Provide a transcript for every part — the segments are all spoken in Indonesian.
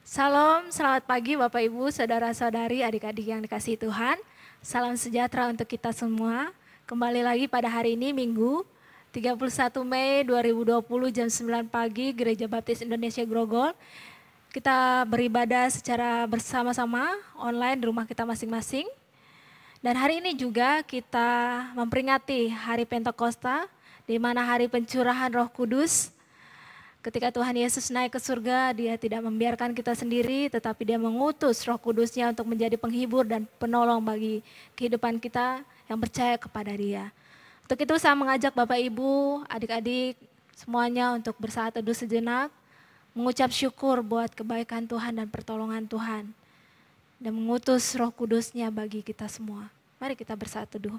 Salam, selamat pagi Bapak Ibu, Saudara-saudari, adik-adik yang dikasihi Tuhan. Salam sejahtera untuk kita semua. Kembali lagi pada hari ini Minggu 31 Mei 2020 jam 9 pagi Gereja Baptis Indonesia Grogol. Kita beribadah secara bersama-sama online di rumah kita masing-masing. Dan hari ini juga kita memperingati hari Pentakosta, di mana hari pencurahan Roh Kudus. Ketika Tuhan Yesus naik ke surga, Dia tidak membiarkan kita sendiri, tetapi Dia mengutus Roh Kudus-Nya untuk menjadi penghibur dan penolong bagi kehidupan kita yang percaya kepada Dia. Untuk itu saya mengajak Bapak Ibu, adik-adik semuanya untuk bersaat teduh sejenak, mengucap syukur buat kebaikan Tuhan dan pertolongan Tuhan, dan mengutus Roh Kudus-Nya bagi kita semua. Mari kita bersaat teduh.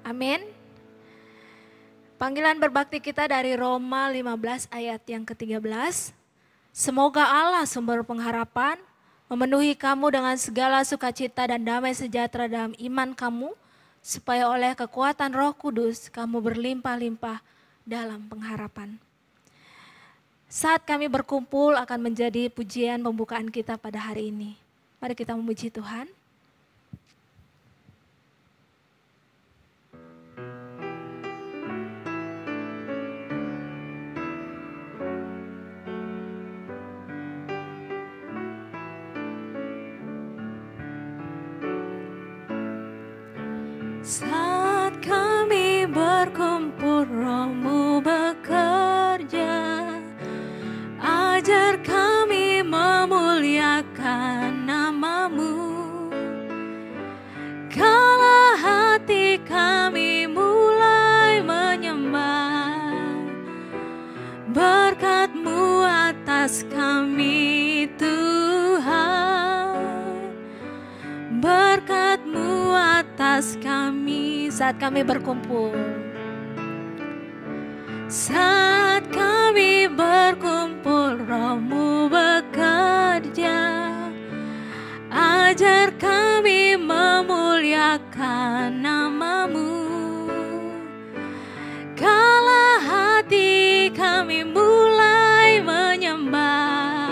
Amin. Panggilan berbakti kita dari Roma 15 ayat yang ke-13. Semoga Allah sumber pengharapan memenuhi kamu dengan segala sukacita dan damai sejahtera dalam iman kamu, supaya oleh kekuatan Roh Kudus kamu berlimpah-limpah dalam pengharapan. Saat kami berkumpul akan menjadi pujian pembukaan kita pada hari ini. Mari kita memuji Tuhan. Saat kami berkumpul, Roh-Mu bekerja. Ajar kami memuliakan nama-Mu. Kala hati kami mulai menyembah, berkat-Mu atas kami Tuhan. Berkat-Mu atas kami saat kami berkumpul. Saat kami berkumpul, Roh-Mu bekerja. Ajar kami memuliakan nama-Mu. Kala hati kami mulai menyembah,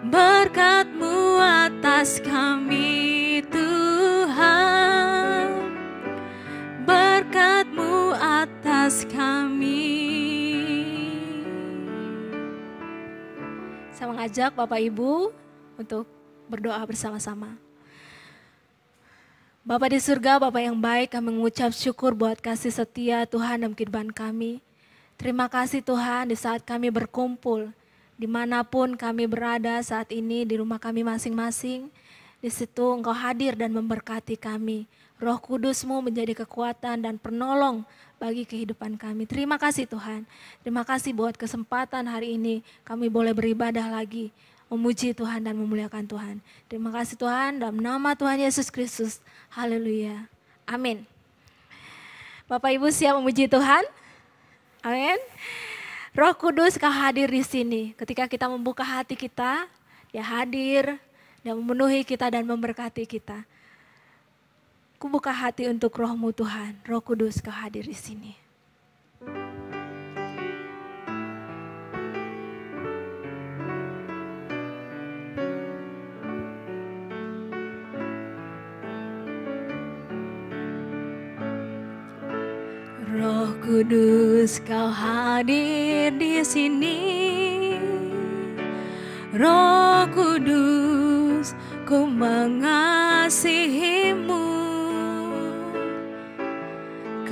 berkat-Mu atas kami Tuhan. Berkat-Mu atas kami. Saya mengajak Bapak Ibu untuk berdoa bersama-sama. Bapa di surga, Bapa yang baik, kami mengucap syukur buat kasih setia Tuhan dalam kehidupan kami. Terima kasih Tuhan di saat kami berkumpul, dimanapun kami berada saat ini di rumah kami masing-masing, di situ Engkau hadir dan memberkati kami. Roh Kudus-Mu menjadi kekuatan dan penolong bagi kehidupan kami. Terima kasih Tuhan. Terima kasih buat kesempatan hari ini kami boleh beribadah lagi, memuji Tuhan dan memuliakan Tuhan. Terima kasih Tuhan, dalam nama Tuhan Yesus Kristus. Haleluya. Amin. Bapak Ibu siap memuji Tuhan? Amin. Roh Kudus Kau hadir di sini. Ketika kita membuka hati kita, Dia hadir dan memenuhi kita dan memberkati kita. Ku buka hati untuk Roh-Mu Tuhan. Roh Kudus Kau hadir di sini. Roh Kudus Kau hadir di sini. Roh Kudus, ku mengasihi-Mu.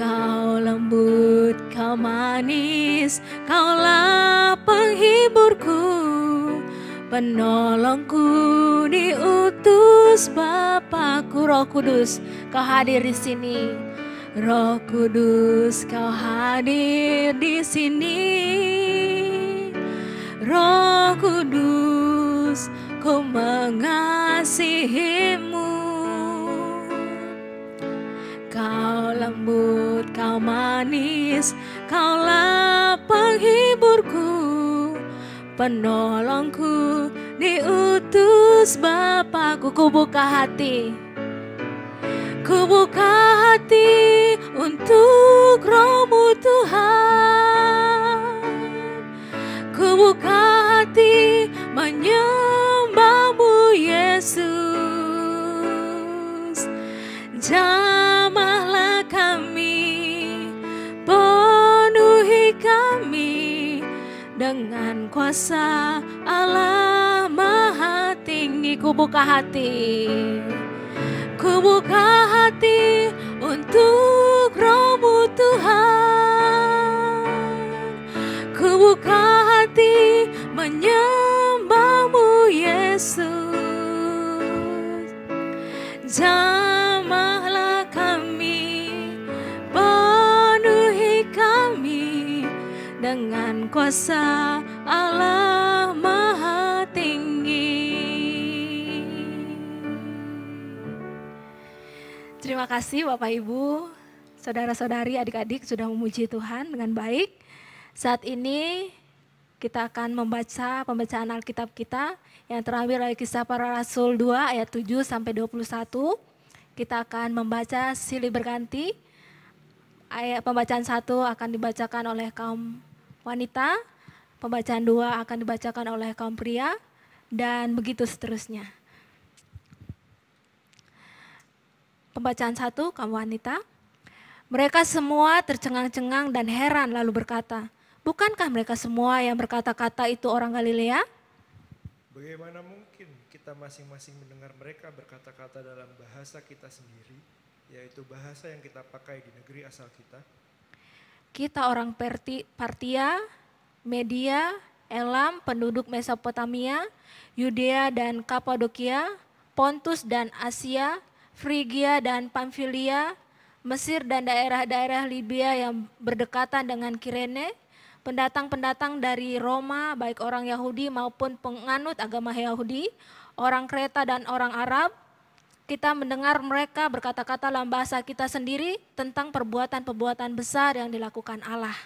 Kau lembut, Kau manis, Kaulah penghiburku, penolongku diutus utus Bapakku. Roh Kudus, Kau hadir di sini. Roh Kudus, Kau hadir di sini. Roh Kudus, Ku mengasihimu. Kau lembut, Kau manis, Kaulah penghiburku, penolongku, diutus Bapakku. Ku buka hati, ku buka hati untuk Roh-Mu Tuhan. Ku buka hati menyembah-Mu Yesus. Jamahlah kami, penuhi kami dengan kuasa Allah Maha Tinggi. Ku buka hati, ku buka hati untuk Roh-Mu Tuhan. Ku buka hati menyembah-Mu Yesus. Jamahlah kami, penuhi kami dengan kuasa Allah Maha Tinggi. Terima kasih Bapak Ibu, saudara-saudari, adik-adik sudah memuji Tuhan dengan baik. Saat ini kita akan membaca pembacaan Alkitab kita yang terambil dari Kisah Para Rasul 2 ayat 7 sampai 21. Kita akan membaca silih berganti. Ayat pembacaan 1 akan dibacakan oleh kaum wanita, pembacaan 2 akan dibacakan oleh kaum pria, dan begitu seterusnya. Pembacaan 1, kaum wanita. Mereka semua tercengang-cengang dan heran lalu berkata, bukankah mereka semua yang berkata-kata itu orang Galilea? Bagaimana mungkin kita masing-masing mendengar mereka berkata-kata dalam bahasa kita sendiri, yaitu bahasa yang kita pakai di negeri asal kita? Kita orang Partia, Media, Elam, penduduk Mesopotamia, Yudea dan Kapadokia, Pontus dan Asia, Frigia dan Pamfilia, Mesir dan daerah-daerah Libya yang berdekatan dengan Kirene, pendatang-pendatang dari Roma, baik orang Yahudi maupun penganut agama Yahudi, orang Kreta dan orang Arab. Kita mendengar mereka berkata-kata dalam bahasa kita sendiri tentang perbuatan-perbuatan besar yang dilakukan Allah.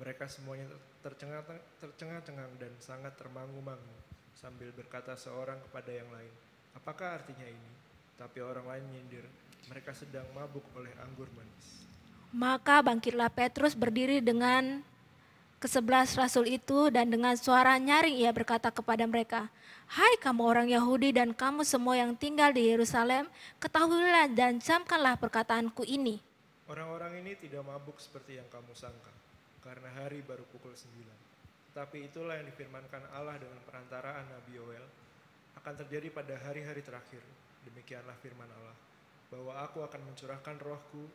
Mereka semuanya tercengang-cengang dan sangat termangu-mangu sambil berkata seorang kepada yang lain, apakah artinya ini? Tapi orang lain menyindir, mereka sedang mabuk oleh anggur manis. Maka bangkitlah Petrus berdiri dengan ke-11 rasul itu dan dengan suara nyaring ia berkata kepada mereka, hai kamu orang Yahudi dan kamu semua yang tinggal di Yerusalem, ketahuilah dan camkanlah perkataanku ini. Orang-orang ini tidak mabuk seperti yang kamu sangka, karena hari baru pukul 9. Tetapi itulah yang difirmankan Allah dengan perantaraan Nabi Yoel, akan terjadi pada hari-hari terakhir. Demikianlah firman Allah, bahwa aku akan mencurahkan rohku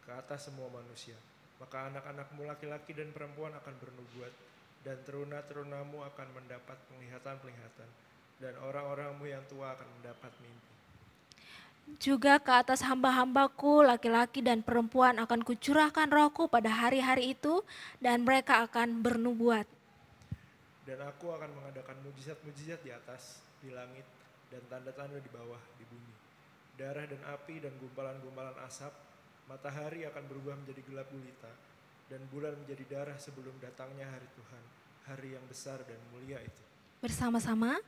ke atas semua manusia. Maka anak-anakmu laki-laki dan perempuan akan bernubuat, dan teruna-terunamu akan mendapat penglihatan-penglihatan, dan orang-orangmu yang tua akan mendapat mimpi. Juga ke atas hamba-hambaku laki-laki dan perempuan akan kucurahkan rohku pada hari-hari itu, dan mereka akan bernubuat. Dan aku akan mengadakan mujizat-mujizat di atas, di langit, dan tanda-tanda di bawah, di bumi. Darah dan api dan gumpalan-gumpalan asap, matahari akan berubah menjadi gelap gulita, dan bulan menjadi darah sebelum datangnya hari Tuhan, hari yang besar dan mulia itu. Bersama-sama,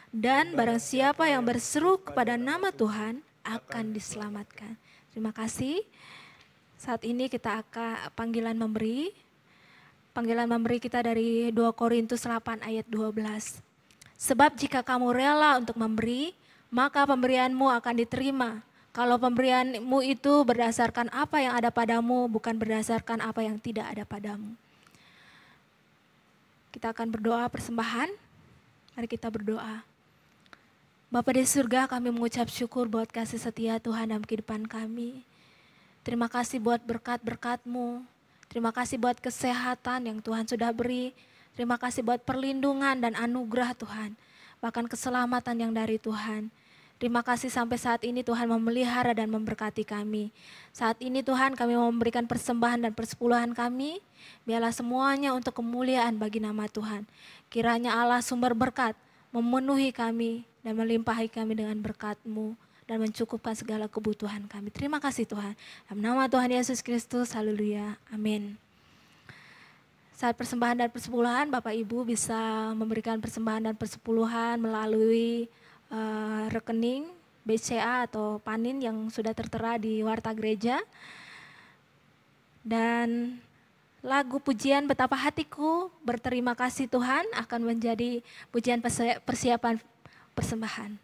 dan barang siapa yang berseru kepada nama Tuhan akan diselamatkan. Terima kasih. Saat ini kita akan panggilan memberi. Panggilan memberi kita dari 2 Korintus 8 ayat 12. Sebab jika kamu rela untuk memberi, maka pemberianmu akan diterima. Kalau pemberianmu itu berdasarkan apa yang ada padamu, bukan berdasarkan apa yang tidak ada padamu. Kita akan berdoa persembahan. Mari kita berdoa. Bapa di surga, kami mengucap syukur buat kasih setia Tuhan dalam kehidupan kami. Terima kasih buat berkat-berkat-Mu. Terima kasih buat kesehatan yang Tuhan sudah beri. Terima kasih buat perlindungan dan anugerah Tuhan. Bahkan keselamatan yang dari Tuhan. Terima kasih sampai saat ini Tuhan memelihara dan memberkati kami. Saat ini Tuhan kami mau memberikan persembahan dan persepuluhan kami. Biarlah semuanya untuk kemuliaan bagi nama Tuhan. Kiranya Allah sumber berkat memenuhi kami dan melimpahi kami dengan berkat-Mu dan mencukupkan segala kebutuhan kami. Terima kasih Tuhan. Dalam nama Tuhan Yesus Kristus, haleluya, amin. Saat persembahan dan persepuluhan, Bapak Ibu bisa memberikan persembahan dan persepuluhan melalui rekening BCA atau Panin yang sudah tertera di Warta Gereja. Dan lagu pujian Betapa Hatiku Berterima Kasih Tuhan akan menjadi pujian persiapan persembahan.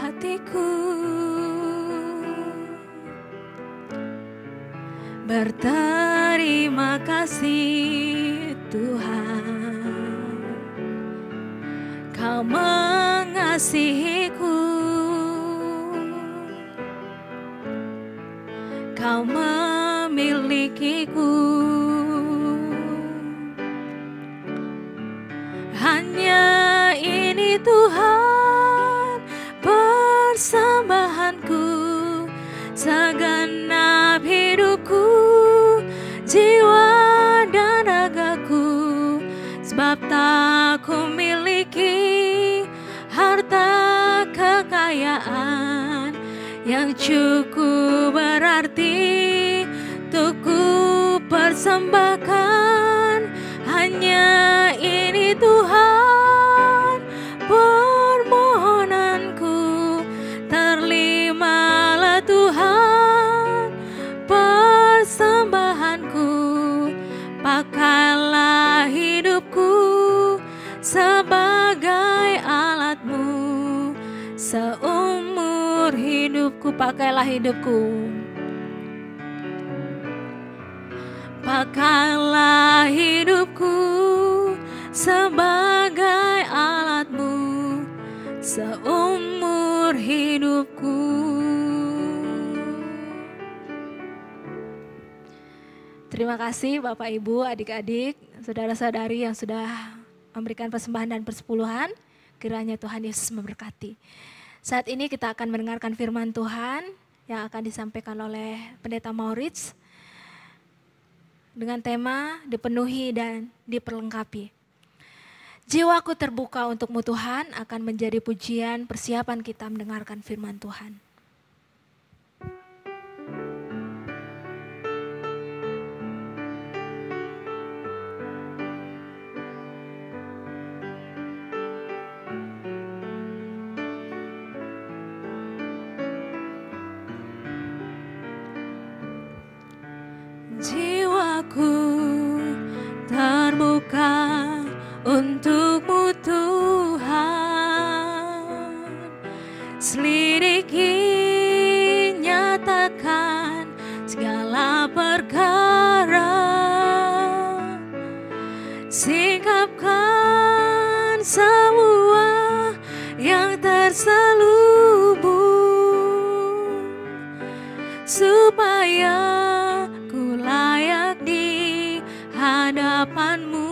Hatiku berterima kasih Tuhan, Kau mengasihiku, Kau memilikiku. Hanya ini Tuhan persembahanku, segenap hidupku, jiwa dan ragaku. Sebab tak ku miliki harta kekayaan yang cukup berarti untuk ku persembahkan. Hanya ini Tuhan permohonanku, terimalah Tuhan persembahanku. Pakailah hidupku sebagai alat-Mu, seumur hidupku pakailah hidupku. Pakailah hidupku sebagai alat-Mu, seumur hidupku. Terima kasih Bapak Ibu, adik-adik, saudara-saudari yang sudah memberikan persembahan dan persepuluhan. Kiranya Tuhan Yesus memberkati. Saat ini kita akan mendengarkan firman Tuhan yang akan disampaikan oleh Pendeta Maurits dengan tema dipenuhi dan diperlengkapi. Jiwaku terbuka untukmu Tuhan akan menjadi pujian persiapan kita mendengarkan firman Tuhan. Jiwaku terbuka untuk-Mu Tuhan, selidiki, nyatakan segala perkara, singkapkan semua yang terselubung, supaya layak di hadapan-Mu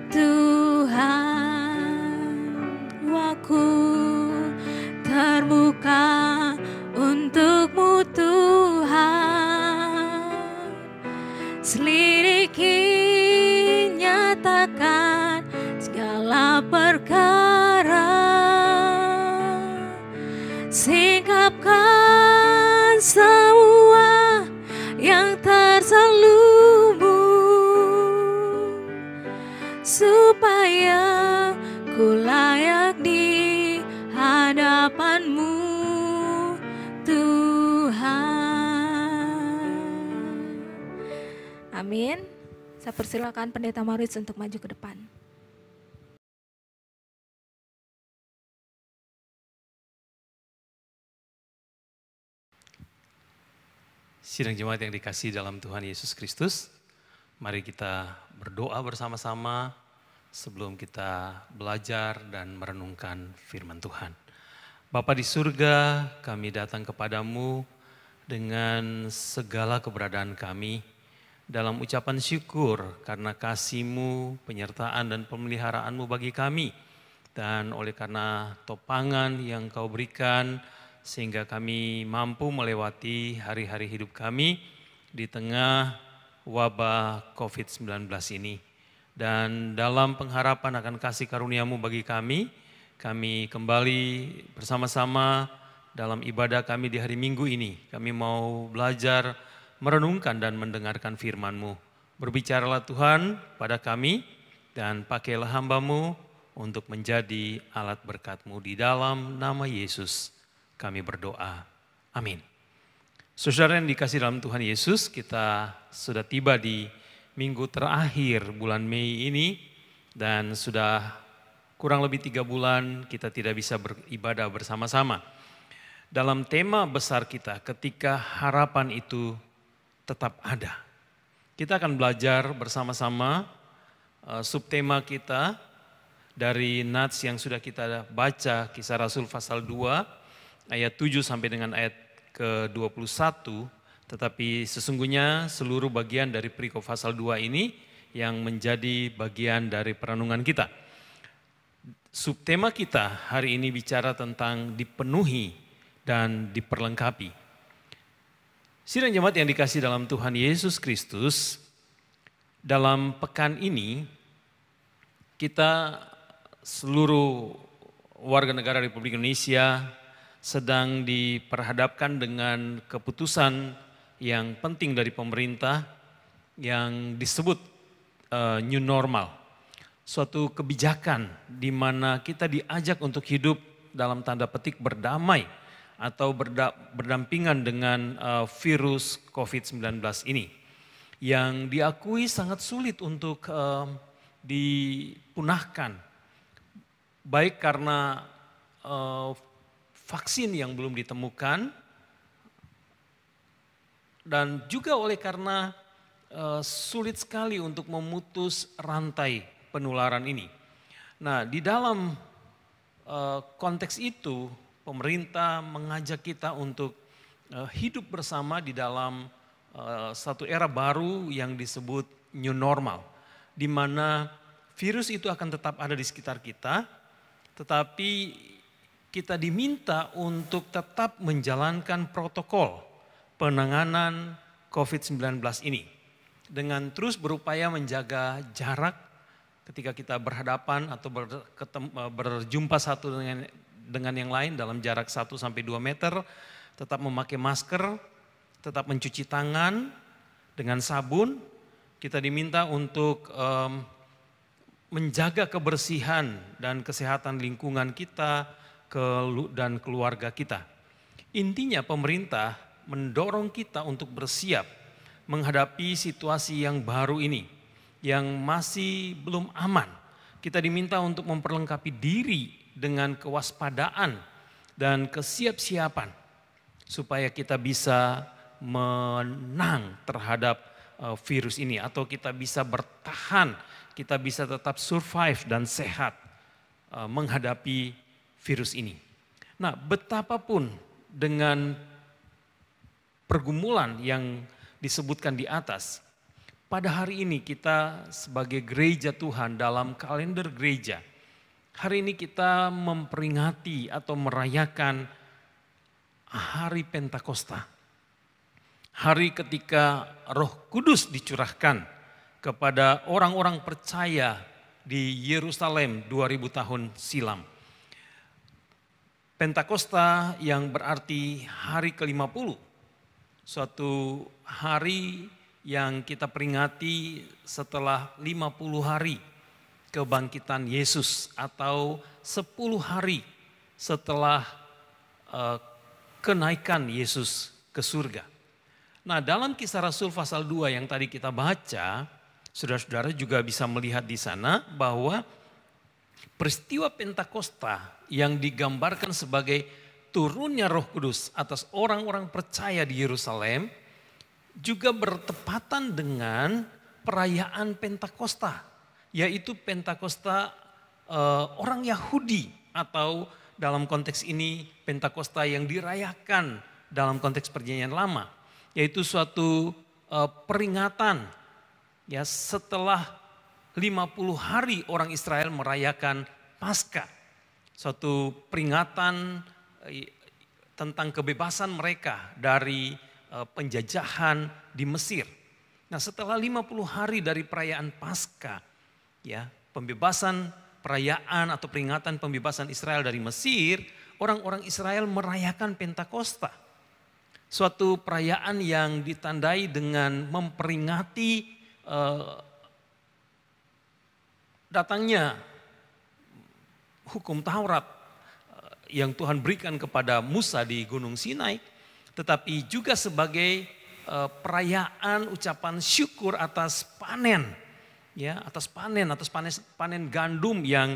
Tuhan. Jiwaku terbuka untuk-Mu Tuhan, selidiki, nyatakan segala perkara, singkapkan semua yang terselubung, supaya ku layak di hadapan-Mu Tuhan. Amin. Saya persilakan Pendeta Maurits untuk maju ke depan. Sidang jemaat yang dikasihi dalam Tuhan Yesus Kristus, mari kita berdoa bersama-sama sebelum kita belajar dan merenungkan firman Tuhan. Bapa di surga, kami datang kepadamu dengan segala keberadaan kami dalam ucapan syukur karena kasih-Mu, penyertaan dan pemeliharaanmu bagi kami. Dan oleh karena topangan yang Kau berikan sehingga kami mampu melewati hari-hari hidup kami di tengah wabah COVID-19 ini. Dan dalam pengharapan akan kasih karunia-Mu bagi kami kembali bersama-sama dalam ibadah kami di hari Minggu ini. Kami mau belajar, merenungkan dan mendengarkan firman-Mu. Berbicaralah Tuhan pada kami dan pakailah hamba-Mu untuk menjadi alat berkat-Mu. Di dalam nama Yesus kami berdoa. Amin. Saudara yang dikasih dalam Tuhan Yesus, kita sudah tiba di minggu terakhir bulan Mei ini dan sudah kurang lebih 3 bulan kita tidak bisa beribadah bersama-sama. Dalam tema besar kita, ketika harapan itu tetap ada. Kita akan belajar bersama-sama subtema kita dari nats yang sudah kita baca, Kisah Rasul pasal 2 ayat 7 sampai dengan ayat ke-21. Tetapi sesungguhnya seluruh bagian dari perikop pasal 2 ini yang menjadi bagian dari perenungan kita. Subtema kita hari ini bicara tentang dipenuhi dan diperlengkapi. Sidang jemaat yang dikasih dalam Tuhan Yesus Kristus, dalam pekan ini kita seluruh warga negara Republik Indonesia sedang diperhadapkan dengan keputusan yang penting dari pemerintah yang disebut new normal. Suatu kebijakan di mana kita diajak untuk hidup dalam tanda petik berdamai atau berdampingan dengan virus COVID-19 ini. Yang diakui sangat sulit untuk dipunahkan. Baik karena vaksin yang belum ditemukan dan juga oleh karena sulit sekali untuk memutus rantai penularan ini. Nah, di dalam konteks itu pemerintah mengajak kita untuk hidup bersama di dalam satu era baru yang disebut new normal, di mana virus itu akan tetap ada di sekitar kita, tetapi kita diminta untuk tetap menjalankan protokol penanganan COVID-19 ini dengan terus berupaya menjaga jarak ketika kita berhadapan atau berjumpa satu dengan yang lain dalam jarak 1-2 meter, tetap memakai masker, tetap mencuci tangan dengan sabun. Kita diminta untuk menjaga kebersihan dan kesehatan lingkungan kita dan keluarga kita. Intinya pemerintah mendorong kita untuk bersiap menghadapi situasi yang baru ini, yang masih belum aman. Kita diminta untuk memperlengkapi diri dengan kewaspadaan dan kesiap-siapan supaya kita bisa menang terhadap virus ini atau kita bisa bertahan, kita bisa tetap survive dan sehat menghadapi virus ini. Nah, betapapun dengan pergumulan yang disebutkan di atas, pada hari ini kita sebagai gereja Tuhan dalam kalender gereja, hari ini kita memperingati atau merayakan hari Pentakosta. Hari ketika Roh Kudus dicurahkan kepada orang-orang percaya di Yerusalem 2000 tahun silam. Pentakosta yang berarti hari ke-50, suatu hari yang kita peringati setelah 50 hari kebangkitan Yesus atau 10 hari setelah kenaikan Yesus ke surga. Nah, dalam Kisah Rasul pasal 2 yang tadi kita baca, saudara-saudara juga bisa melihat di sana bahwa peristiwa Pentakosta yang digambarkan sebagai turunnya Roh Kudus atas orang-orang percaya di Yerusalem juga bertepatan dengan perayaan Pentakosta yaitu Pentakosta orang Yahudi, atau dalam konteks ini Pentakosta yang dirayakan dalam konteks Perjanjian Lama, yaitu suatu peringatan ya setelah 50 hari orang Israel merayakan Paskah. Suatu peringatan tentang kebebasan mereka dari penjajahan di Mesir. Nah, setelah 50 hari dari perayaan Paskah, ya, perayaan atau peringatan pembebasan Israel dari Mesir, orang-orang Israel merayakan Pentakosta. Suatu perayaan yang ditandai dengan memperingati datangnya hukum Taurat yang Tuhan berikan kepada Musa di Gunung Sinai, tetapi juga sebagai perayaan ucapan syukur atas panen, ya, atas panen gandum yang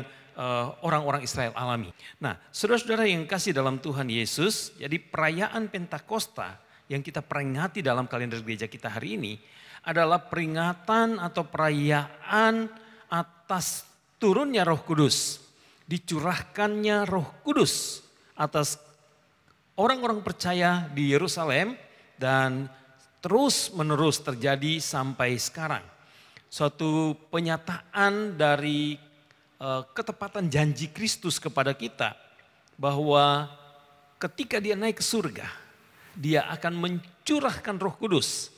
orang-orang Israel alami. Nah, saudara-saudara yang kasih dalam Tuhan Yesus, jadi perayaan Pentakosta yang kita peringati dalam kalender gereja kita hari ini adalah peringatan atau perayaan atas turunnya Roh Kudus, dicurahkannya Roh Kudus atas orang-orang percaya di Yerusalem dan terus menerus terjadi sampai sekarang. Suatu penyataan dari ketepatan janji Kristus kepada kita bahwa ketika dia naik ke surga, dia akan mencurahkan Roh Kudus.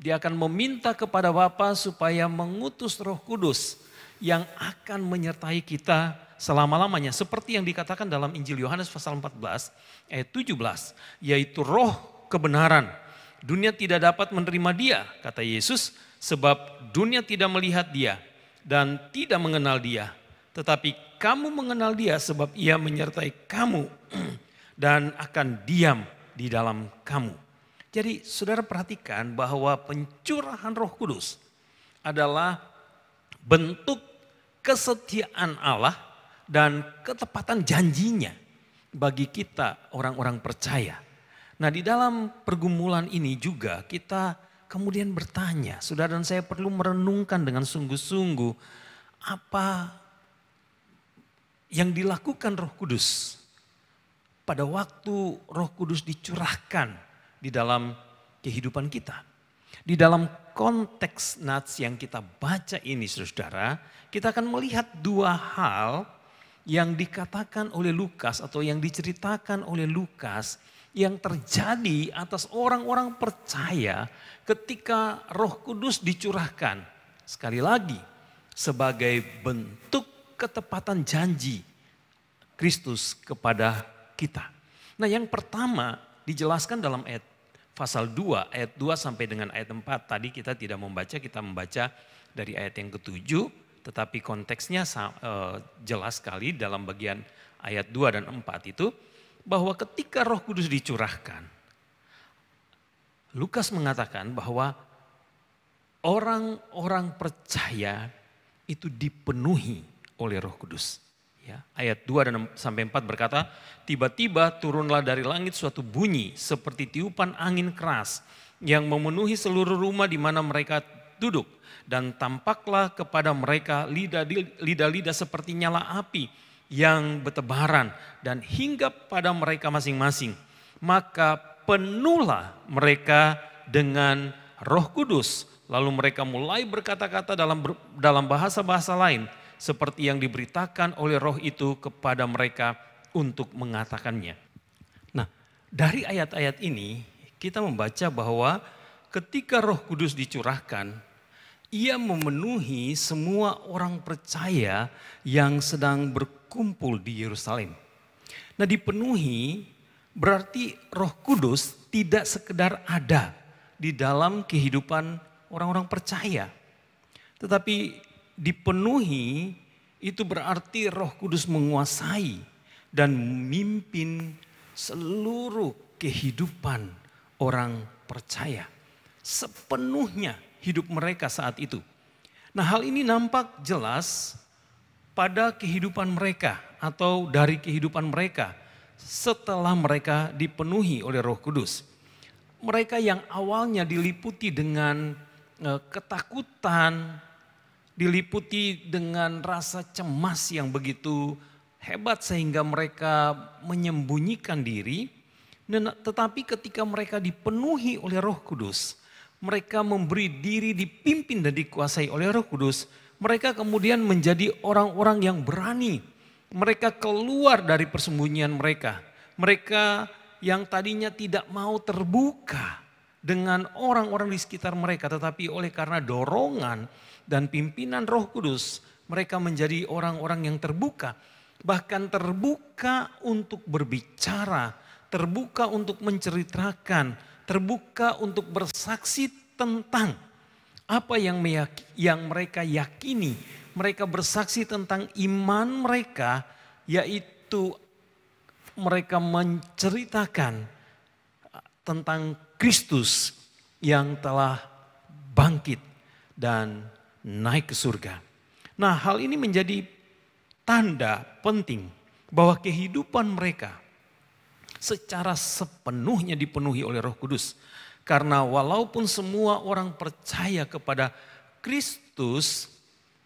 Dia akan meminta kepada Bapa supaya mengutus Roh Kudus yang akan menyertai kita selama-lamanya. Seperti yang dikatakan dalam Injil Yohanes pasal 14 ayat 17. Yaitu roh kebenaran. Dunia tidak dapat menerima dia, kata Yesus, sebab dunia tidak melihat dia dan tidak mengenal dia. Tetapi kamu mengenal dia sebab ia menyertai kamu dan akan diam di dalam kamu. Jadi saudara perhatikan bahwa pencurahan Roh Kudus adalah bentuk kesetiaan Allah dan ketepatan janjinya bagi kita orang-orang percaya. Nah, di dalam pergumulan ini juga kita kemudian bertanya, saudara dan saya perlu merenungkan dengan sungguh-sungguh apa yang dilakukan Roh Kudus pada waktu Roh Kudus dicurahkan di dalam kehidupan kita. Di dalam konteks nats yang kita baca ini saudara, kita akan melihat dua hal yang dikatakan oleh Lukas atau yang diceritakan oleh Lukas yang terjadi atas orang-orang percaya ketika Roh Kudus dicurahkan. Sekali lagi, sebagai bentuk ketepatan janji Kristus kepada kita. Nah, yang pertama dijelaskan dalam ayat pasal 2 ayat 2 sampai dengan ayat 4. Tadi kita tidak membaca, kita membaca dari ayat yang ke-7, tetapi konteksnya jelas sekali dalam bagian ayat 2 dan 4 itu, bahwa ketika Roh Kudus dicurahkan, Lukas mengatakan bahwa orang-orang percaya itu dipenuhi oleh Roh Kudus. Ya, ayat 2 dan sampai 4 berkata, tiba-tiba turunlah dari langit suatu bunyi seperti tiupan angin keras yang memenuhi seluruh rumah di mana mereka duduk. Dan tampaklah kepada mereka lidah-lidah seperti nyala api yang bertebaran dan hinggap pada mereka masing-masing. Maka penuhlah mereka dengan Roh Kudus. Lalu mereka mulai berkata-kata dalam bahasa-bahasa lain, seperti yang diberitakan oleh Roh itu kepada mereka untuk mengatakannya. Nah, dari ayat-ayat ini kita membaca bahwa ketika Roh Kudus dicurahkan, ia memenuhi semua orang percaya yang sedang berkumpul di Yerusalem. Nah, dipenuhi berarti Roh Kudus tidak sekedar ada di dalam kehidupan orang-orang percaya, tetapi dipenuhi itu berarti Roh Kudus menguasai dan memimpin seluruh kehidupan orang percaya. Sepenuhnya hidup mereka saat itu. Nah, hal ini nampak jelas pada kehidupan mereka atau dari kehidupan mereka setelah mereka dipenuhi oleh Roh Kudus. Mereka yang awalnya diliputi dengan ketakutan, diliputi dengan rasa cemas yang begitu hebat sehingga mereka menyembunyikan diri. Tetapi ketika mereka dipenuhi oleh Roh Kudus, mereka memberi diri dipimpin dan dikuasai oleh Roh Kudus, mereka kemudian menjadi orang-orang yang berani. Mereka keluar dari persembunyian mereka. Mereka yang tadinya tidak mau terbuka dengan orang-orang di sekitar mereka, tetapi oleh karena dorongan dan pimpinan Roh Kudus, mereka menjadi orang-orang yang terbuka. Bahkan terbuka untuk berbicara, terbuka untuk menceritakan, terbuka untuk bersaksi tentang apa yang mereka yakini. Mereka bersaksi tentang iman mereka, yaitu mereka menceritakan tentang Kristus yang telah bangkit dan naik ke surga. Nah, hal ini menjadi tanda penting bahwa kehidupan mereka secara sepenuhnya dipenuhi oleh Roh Kudus. Karena walaupun semua orang percaya kepada Kristus,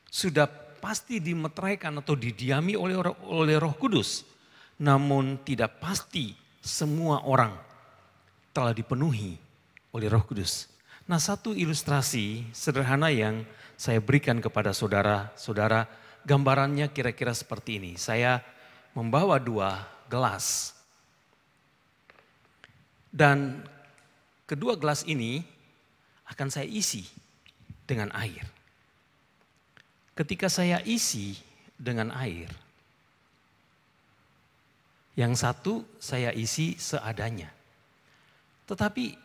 sudah pasti dimeteraikan atau didiami oleh Roh Kudus. Namun tidak pasti semua orang telah dipenuhi oleh Roh Kudus. Nah, satu ilustrasi sederhana yang saya berikan kepada saudara-saudara, gambarannya kira-kira seperti ini. Saya membawa 2 gelas. Dan kedua gelas ini akan saya isi dengan air. Ketika saya isi dengan air, yang satu saya isi seadanya. Tetapi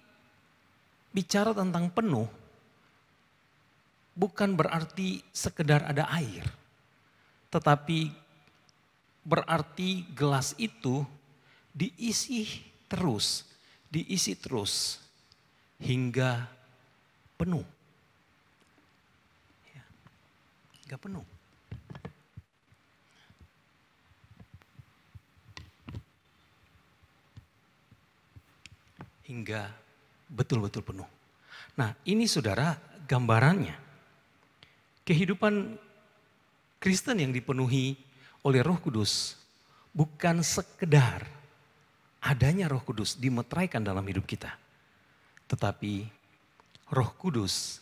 bicara tentang penuh bukan berarti sekedar ada air. Tetapi berarti gelas itu diisi terus hingga penuh. Ya, hingga penuh. Hingga betul-betul penuh. Nah, ini saudara gambarannya. Kehidupan Kristen yang dipenuhi oleh Roh Kudus bukan sekedar adanya Roh Kudus dimeteraikan dalam hidup kita. Tetapi Roh Kudus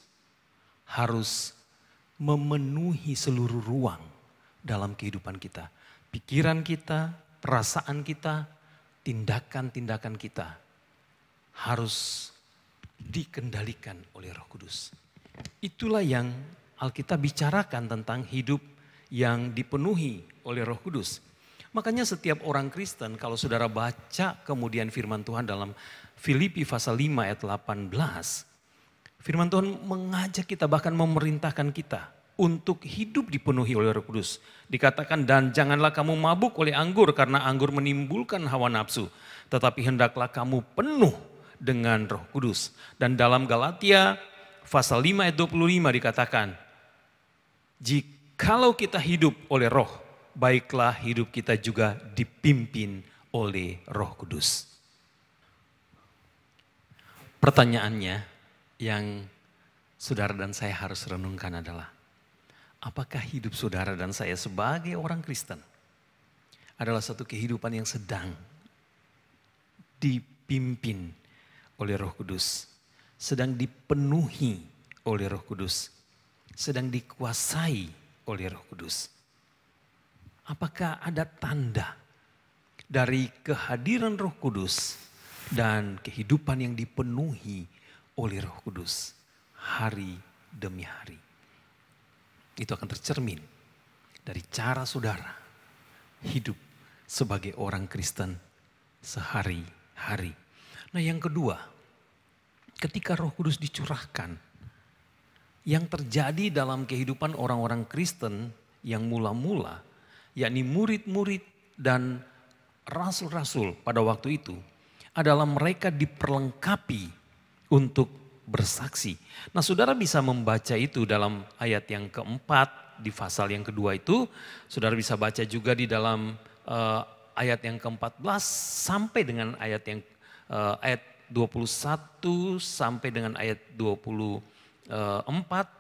harus memenuhi seluruh ruang dalam kehidupan kita. Pikiran kita, perasaan kita, tindakan-tindakan kita harus dikendalikan oleh Roh Kudus. Itulah yang Alkitab bicarakan tentang hidup yang dipenuhi oleh Roh Kudus. Makanya setiap orang Kristen, kalau saudara baca kemudian firman Tuhan dalam Filipi pasal 5 ayat 18. Firman Tuhan mengajak kita, bahkan memerintahkan kita untuk hidup dipenuhi oleh Roh Kudus. Dikatakan, dan janganlah kamu mabuk oleh anggur karena anggur menimbulkan hawa nafsu. Tetapi hendaklah kamu penuh dengan Roh Kudus. Dan dalam Galatia pasal 5 ayat 25 dikatakan, jikalau kita hidup oleh Roh, baiklah hidup kita juga dipimpin oleh Roh Kudus. Pertanyaannya yang saudara dan saya harus renungkan adalah, apakah hidup saudara dan saya sebagai orang Kristen adalah satu kehidupan yang sedang dipimpin oleh Roh Kudus, sedang dipenuhi oleh Roh Kudus, sedang dikuasai oleh Roh Kudus? Apakah ada tanda dari kehadiran Roh Kudus dan kehidupan yang dipenuhi oleh Roh Kudus hari demi hari? Itu akan tercermin dari cara saudara hidup sebagai orang Kristen sehari-hari. Nah, yang kedua, ketika Roh Kudus dicurahkan, yang terjadi dalam kehidupan orang-orang Kristen yang mula-mula, yakni murid-murid dan rasul-rasul pada waktu itu, adalah mereka diperlengkapi untuk bersaksi. Nah, saudara bisa membaca itu dalam ayat yang keempat di pasal yang kedua itu. Saudara bisa baca juga di dalam ayat yang ke-14 sampai dengan ayat 21 sampai dengan ayat 25. 4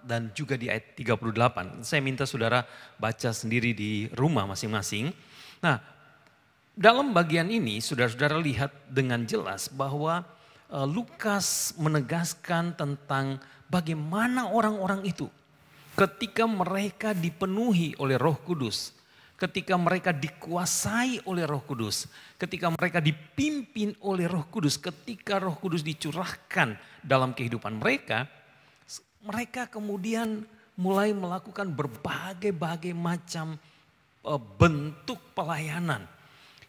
dan juga di ayat 38. Saya minta saudara baca sendiri di rumah masing-masing. Nah, dalam bagian ini saudara-saudara lihat dengan jelas bahwa Lukas menegaskan tentang bagaimana orang-orang itu ketika mereka dipenuhi oleh Roh Kudus, ketika mereka dikuasai oleh Roh Kudus, ketika mereka dipimpin oleh Roh Kudus, ketika Roh Kudus dicurahkan dalam kehidupan mereka, mereka kemudian mulai melakukan berbagai macam bentuk pelayanan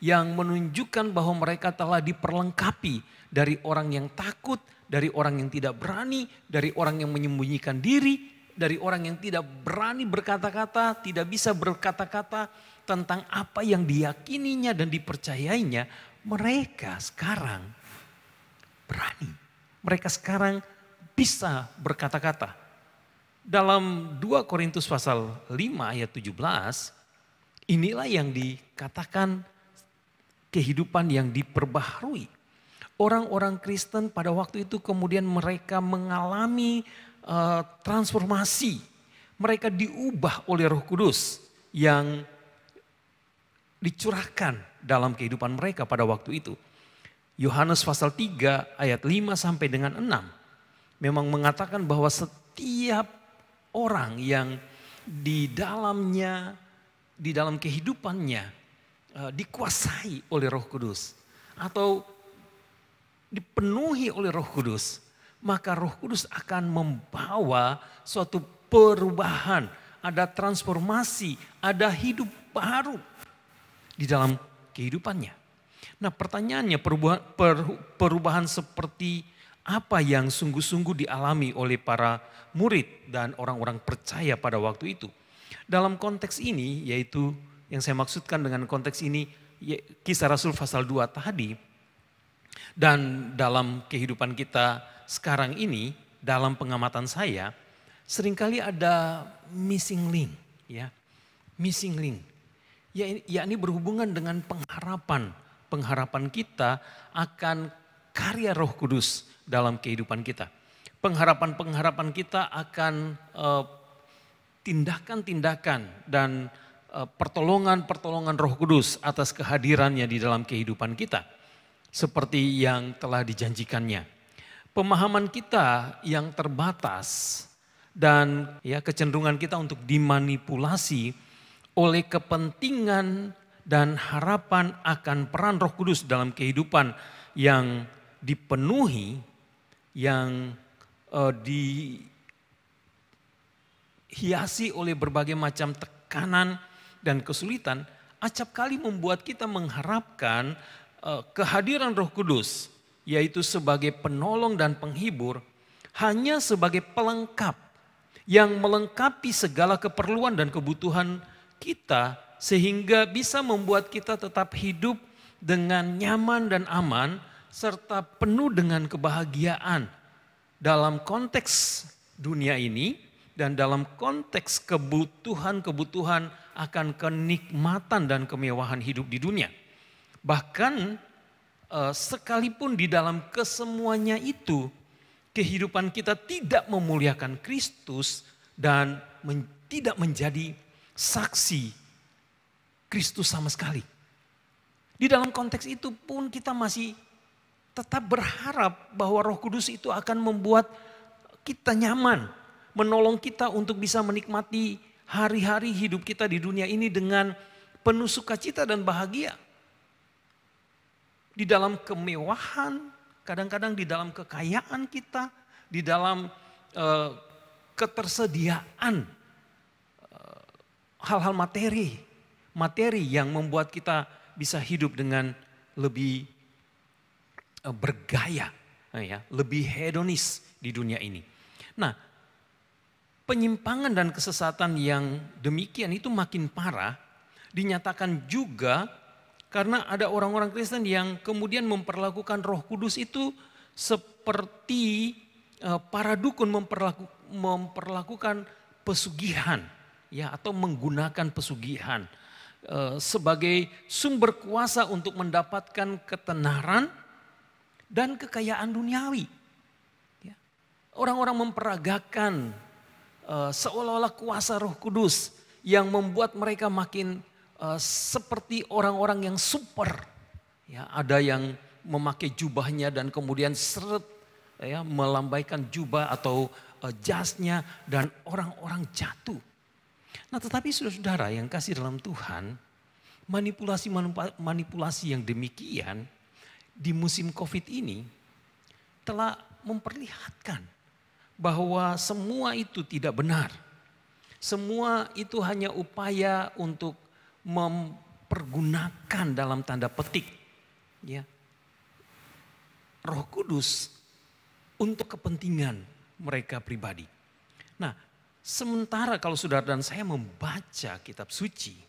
yang menunjukkan bahwa mereka telah diperlengkapi dari orang yang takut, dari orang yang tidak berani, dari orang yang menyembunyikan diri, dari orang yang tidak berani berkata-kata, tidak bisa berkata-kata tentang apa yang diyakininya dan dipercayainya. Mereka sekarang berani. Mereka sekarang bisa berkata-kata. Dalam 2 Korintus pasal 5 ayat 17, inilah yang dikatakan kehidupan yang diperbaharui. Orang-orang Kristen pada waktu itu kemudian mereka mengalami transformasi. Mereka diubah oleh Roh Kudus yang dicurahkan dalam kehidupan mereka pada waktu itu. Yohanes pasal 3 ayat 5 sampai dengan 6 memang mengatakan bahwa setiap orang yang di dalam kehidupannya dikuasai oleh Roh Kudus atau dipenuhi oleh Roh Kudus, maka Roh Kudus akan membawa suatu perubahan, ada transformasi, ada hidup baru di dalam kehidupannya. Nah, pertanyaannya perubahan seperti apa yang sungguh-sungguh dialami oleh para murid dan orang-orang percaya pada waktu itu. Dalam konteks ini, yaitu yang saya maksudkan dengan konteks ini, Kisah Rasul pasal 2 tadi, dan dalam kehidupan kita sekarang ini, dalam pengamatan saya, seringkali ada missing link. Ya, missing link. Yakni berhubungan dengan pengharapan kita akan karya Roh Kudus dalam kehidupan kita. Pengharapan kita akan tindakan-tindakan dan pertolongan Roh Kudus atas kehadirannya di dalam kehidupan kita. Seperti yang telah dijanjikannya. Pemahaman kita yang terbatas dan kecenderungan kita untuk dimanipulasi oleh kepentingan dan harapan akan peran Roh Kudus dalam kehidupan yang dipenuhi, yang dihiasi oleh berbagai macam tekanan dan kesulitan, acap kali membuat kita mengharapkan kehadiran Roh Kudus, yaitu sebagai penolong dan penghibur, hanya sebagai pelengkap yang melengkapi segala keperluan dan kebutuhan kita, sehingga bisa membuat kita tetap hidup dengan nyaman dan aman, serta penuh dengan kebahagiaan dalam konteks dunia ini dan dalam konteks kebutuhan-kebutuhan akan kenikmatan dan kemewahan hidup di dunia. Bahkan sekalipun di dalam kesemuanya itu kehidupan kita tidak memuliakan Kristus dan tidak menjadi saksi Kristus sama sekali. Di dalam konteks itu pun kita masih tetap berharap bahwa Roh Kudus itu akan membuat kita nyaman, menolong kita untuk bisa menikmati hari-hari hidup kita di dunia ini dengan penuh sukacita dan bahagia. Di dalam kemewahan, kadang-kadang di dalam kekayaan kita, di dalam ketersediaan hal-hal materi yang membuat kita bisa hidup dengan lebih bergaya, lebih hedonis di dunia ini. Nah, penyimpangan dan kesesatan yang demikian itu makin parah dinyatakan juga karena ada orang-orang Kristen yang kemudian memperlakukan Roh Kudus itu seperti para dukun memperlakukan pesugihan, atau menggunakan pesugihan sebagai sumber kuasa untuk mendapatkan ketenaran dan kekayaan duniawi. orang-orang memperagakan seolah-olah kuasa Roh Kudus yang membuat mereka makin seperti orang-orang yang super. Ya, ada yang memakai jubahnya dan kemudian seret ya, melambaikan jubah atau jasnya dan orang-orang jatuh. Nah, tetapi saudara-saudara yang kasih dalam Tuhan, manipulasi yang demikian di musim Covid ini telah memperlihatkan bahwa semua itu tidak benar. Semua itu hanya upaya untuk mempergunakan dalam tanda petik ya, Roh Kudus untuk kepentingan mereka pribadi. Nah, sementara kalau saudara dan saya membaca kitab suci,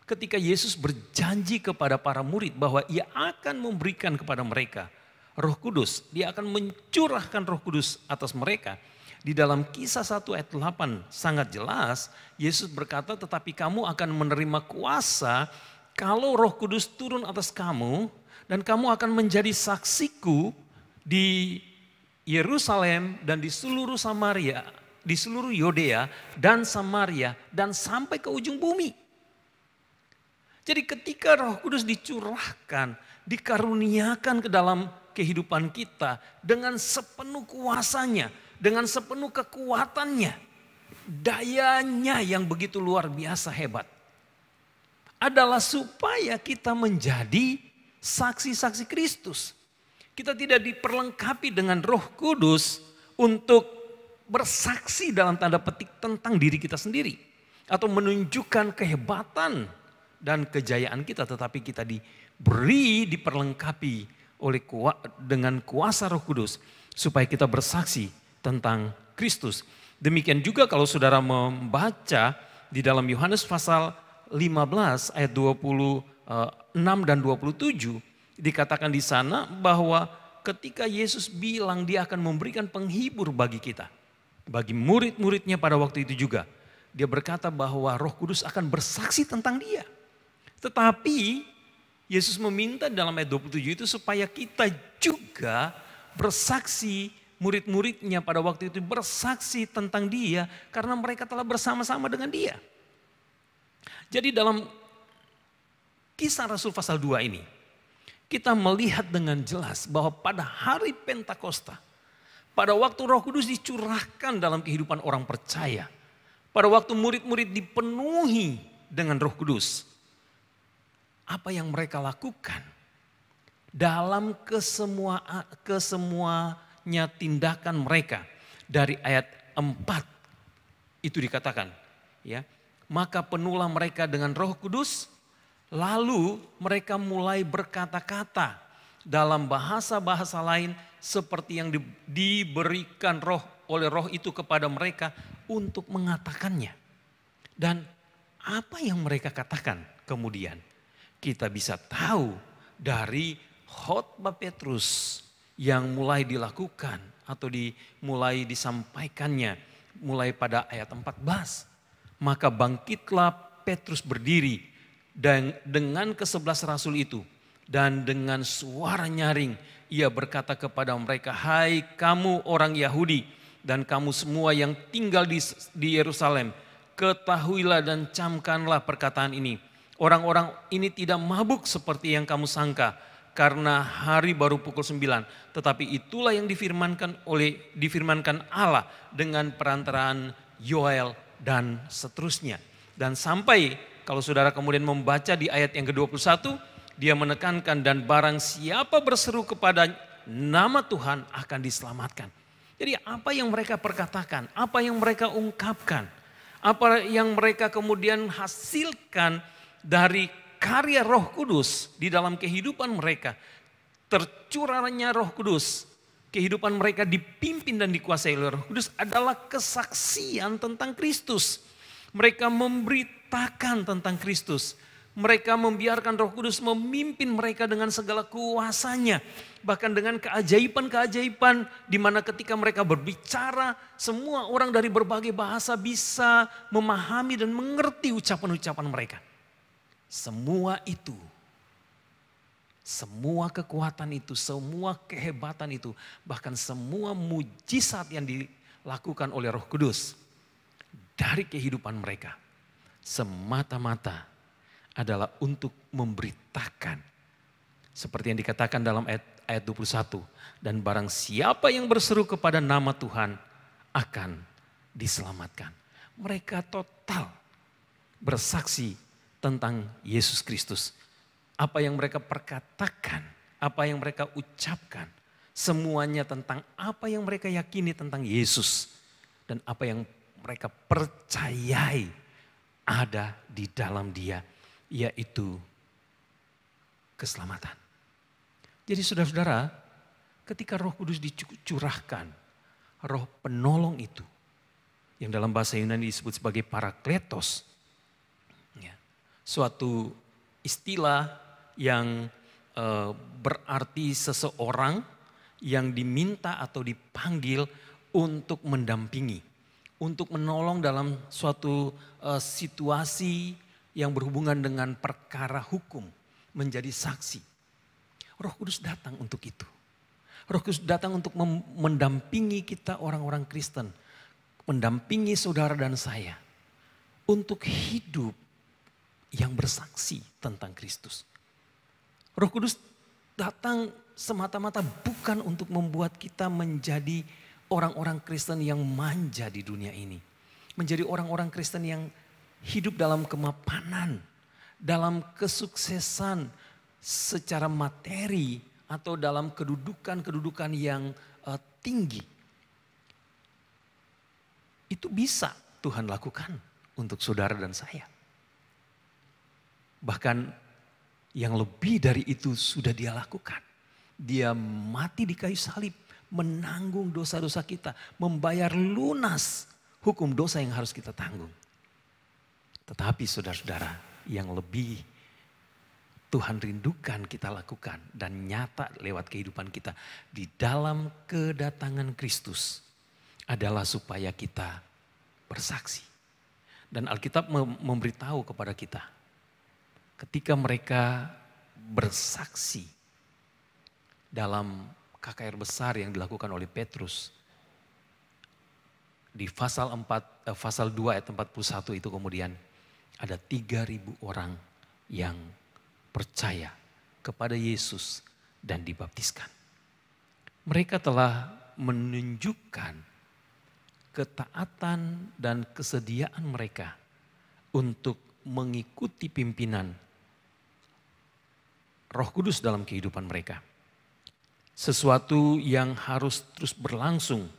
ketika Yesus berjanji kepada para murid bahwa ia akan memberikan kepada mereka Roh Kudus, dia akan mencurahkan Roh Kudus atas mereka. Di dalam Kisah 1 ayat 8 sangat jelas, Yesus berkata, tetapi kamu akan menerima kuasa kalau Roh Kudus turun atas kamu dan kamu akan menjadi saksiku di Yerusalem dan di seluruh Samaria, di seluruh Yudea dan Samaria dan sampai ke ujung bumi. Jadi ketika Roh Kudus dicurahkan, dikaruniakan ke dalam kehidupan kita dengan sepenuh kuasanya, dengan sepenuh kekuatannya, dayanya yang begitu luar biasa hebat, adalah supaya kita menjadi saksi-saksi Kristus. Kita tidak diperlengkapi dengan Roh Kudus untuk bersaksi dalam tanda petik tentang diri kita sendiri atau menunjukkan kehebatan dan kejayaan kita, tetapi kita diperlengkapi oleh dengan kuasa Roh Kudus supaya kita bersaksi tentang Kristus. Demikian juga kalau saudara membaca di dalam Yohanes pasal 15 ayat 26 dan 27, dikatakan di sana bahwa ketika Yesus bilang dia akan memberikan penghibur bagi kita, bagi murid-muridnya pada waktu itu juga, dia berkata bahwa Roh Kudus akan bersaksi tentang dia. Tetapi Yesus meminta dalam ayat 27 itu supaya kita juga bersaksi, murid-muridnya pada waktu itu bersaksi tentang dia karena mereka telah bersama-sama dengan dia. Jadi dalam Kisah Rasul pasal 2 ini, kita melihat dengan jelas bahwa pada hari Pentakosta, pada waktu Roh Kudus dicurahkan dalam kehidupan orang percaya, pada waktu murid-murid dipenuhi dengan Roh Kudus, apa yang mereka lakukan dalam kesemuanya tindakan mereka. Dari ayat 4 itu dikatakan, ya, maka penuhlah mereka dengan Roh Kudus. Lalu mereka mulai berkata-kata dalam bahasa-bahasa lain seperti yang diberikan oleh Roh itu kepada mereka untuk mengatakannya. Dan apa yang mereka katakan kemudian kita bisa tahu dari khotbah Petrus yang mulai dilakukan atau mulai disampaikannya mulai pada ayat 14. Maka bangkitlah Petrus berdiri dan dengan ke-11 rasul itu, dan dengan suara nyaring ia berkata kepada mereka, hai kamu orang Yahudi dan kamu semua yang tinggal di Yerusalem, ketahuilah dan camkanlah perkataan ini. Orang-orang ini tidak mabuk seperti yang kamu sangka, karena hari baru pukul 9. Tetapi itulah yang difirmankan Allah dengan perantaraan Yoel dan seterusnya. Dan sampai kalau saudara kemudian membaca di ayat yang ke-21, dia menekankan dan barang siapa berseru kepada nama Tuhan akan diselamatkan. Jadi apa yang mereka perkatakan, apa yang mereka ungkapkan, apa yang mereka kemudian hasilkan dari karya Roh Kudus di dalam kehidupan mereka, tercurahnya Roh Kudus, kehidupan mereka dipimpin dan dikuasai oleh Roh Kudus adalah kesaksian tentang Kristus. Mereka memberitakan tentang Kristus. Mereka membiarkan Roh Kudus memimpin mereka dengan segala kuasanya. Bahkan dengan keajaiban-keajaiban di mana ketika mereka berbicara, semua orang dari berbagai bahasa bisa memahami dan mengerti ucapan-ucapan mereka. Semua itu Semua kekuatan itu, semua kehebatan itu, bahkan semua mujizat yang dilakukan oleh Roh Kudus dari kehidupan mereka, semata-mata adalah untuk memberitakan. Seperti yang dikatakan dalam ayat 21. Dan barang siapa yang berseru kepada nama Tuhan akan diselamatkan. Mereka total bersaksi tentang Yesus Kristus. Apa yang mereka perkatakan, apa yang mereka ucapkan, semuanya tentang apa yang mereka yakini tentang Yesus. Dan apa yang mereka percayai ada di dalam Dia, yaitu keselamatan. Jadi saudara-saudara, ketika Roh Kudus dicurahkan, Roh penolong itu, yang dalam bahasa Yunani disebut sebagai parakletos, suatu istilah yang berarti seseorang yang diminta atau dipanggil untuk mendampingi, untuk menolong dalam suatu situasi yang berhubungan dengan perkara hukum, menjadi saksi. Roh Kudus datang untuk itu. Roh Kudus datang untuk mendampingi kita orang-orang Kristen, mendampingi saudara dan saya untuk hidup yang bersaksi tentang Kristus. Roh Kudus datang semata-mata bukan untuk membuat kita menjadi orang-orang Kristen yang manja di dunia ini. Menjadi orang-orang Kristen yang hidup dalam kemapanan, dalam kesuksesan secara materi atau dalam kedudukan yang tinggi. Itu bisa Tuhan lakukan untuk saudara dan saya. Bahkan yang lebih dari itu sudah Dia lakukan. Dia mati di kayu salib, menanggung dosa-dosa kita, membayar lunas hukum dosa yang harus kita tanggung. Tetapi saudara-saudara, yang lebih Tuhan rindukan kita lakukan dan nyata lewat kehidupan kita di dalam kedatangan Kristus adalah supaya kita bersaksi. Dan Alkitab memberitahu kepada kita, ketika mereka bersaksi dalam KKR besar yang dilakukan oleh Petrus, di pasal 2 ayat 41 itu kemudian ada 3.000 orang yang percaya kepada Yesus dan dibaptiskan. Mereka telah menunjukkan ketaatan dan kesediaan mereka untuk mengikuti pimpinan Roh Kudus dalam kehidupan mereka. Sesuatu yang harus terus berlangsung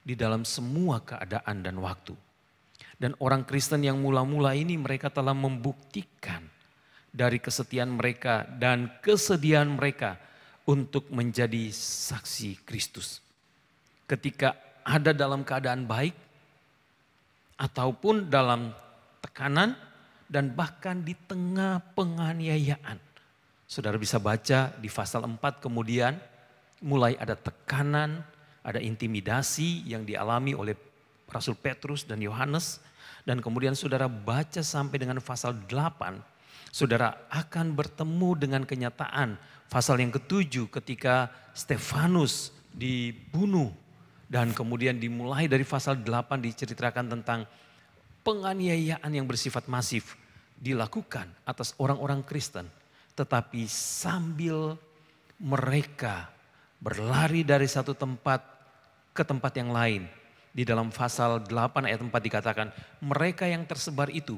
di dalam semua keadaan dan waktu. Dan orang Kristen yang mula-mula ini mereka telah membuktikan dari kesetiaan mereka dan kesediaan mereka untuk menjadi saksi Kristus. Ketika ada dalam keadaan baik ataupun dalam tekanan dan bahkan di tengah penganiayaan. Saudara bisa baca di pasal 4 kemudian mulai ada tekanan, ada intimidasi yang dialami oleh Rasul Petrus dan Yohanes. Dan kemudian saudara baca sampai dengan pasal 8, saudara akan bertemu dengan kenyataan pasal yang ke-7 ketika Stefanus dibunuh. Dan kemudian dimulai dari pasal 8 diceritakan tentang penganiayaan yang bersifat masif dilakukan atas orang-orang Kristen. Tetapi sambil mereka berlari dari satu tempat ke tempat yang lain. Di dalam pasal 8 ayat 4 dikatakan mereka yang tersebar itu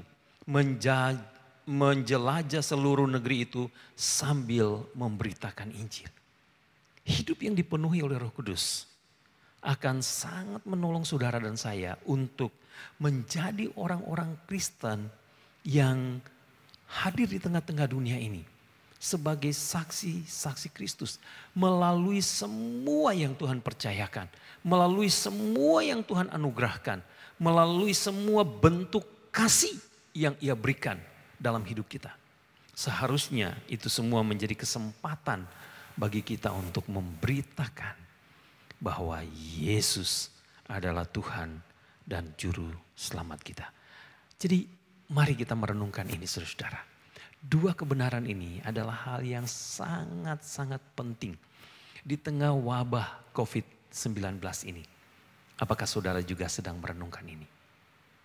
menjelajah seluruh negeri itu sambil memberitakan Injil. Hidup yang dipenuhi oleh Roh Kudus akan sangat menolong saudara dan saya untuk menjadi orang-orang Kristen yang hadir di tengah-tengah dunia ini sebagai saksi Kristus melalui semua yang Tuhan percayakan, melalui semua yang Tuhan anugerahkan, melalui semua bentuk kasih yang Ia berikan dalam hidup kita. Seharusnya itu semua menjadi kesempatan bagi kita untuk memberitakan bahwa Yesus adalah Tuhan dan Juru Selamat kita. Jadi mari kita merenungkan ini saudara. Dua kebenaran ini adalah hal yang sangat-sangat penting di tengah wabah COVID-19 ini. Apakah saudara juga sedang merenungkan ini?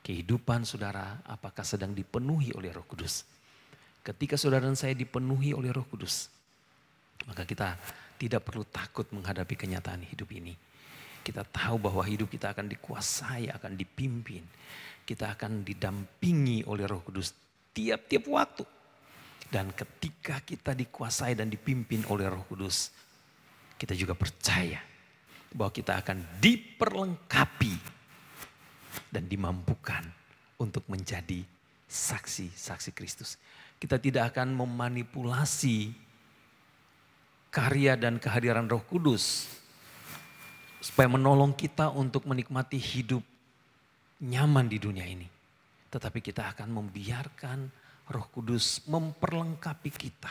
Kehidupan saudara apakah sedang dipenuhi oleh Roh Kudus? Ketika saudara dan saya dipenuhi oleh Roh Kudus, maka kita tidak perlu takut menghadapi kenyataan hidup ini. Kita tahu bahwa hidup kita akan dikuasai, akan dipimpin. Kita akan didampingi oleh Roh Kudus tiap-tiap waktu. Dan ketika kita dikuasai dan dipimpin oleh Roh Kudus, kita juga percaya bahwa kita akan diperlengkapi dan dimampukan untuk menjadi saksi-saksi Kristus. Kita tidak akan memanipulasi karya dan kehadiran Roh Kudus supaya menolong kita untuk menikmati hidup nyaman di dunia ini. Tetapi kita akan membiarkan Roh Kudus memperlengkapi kita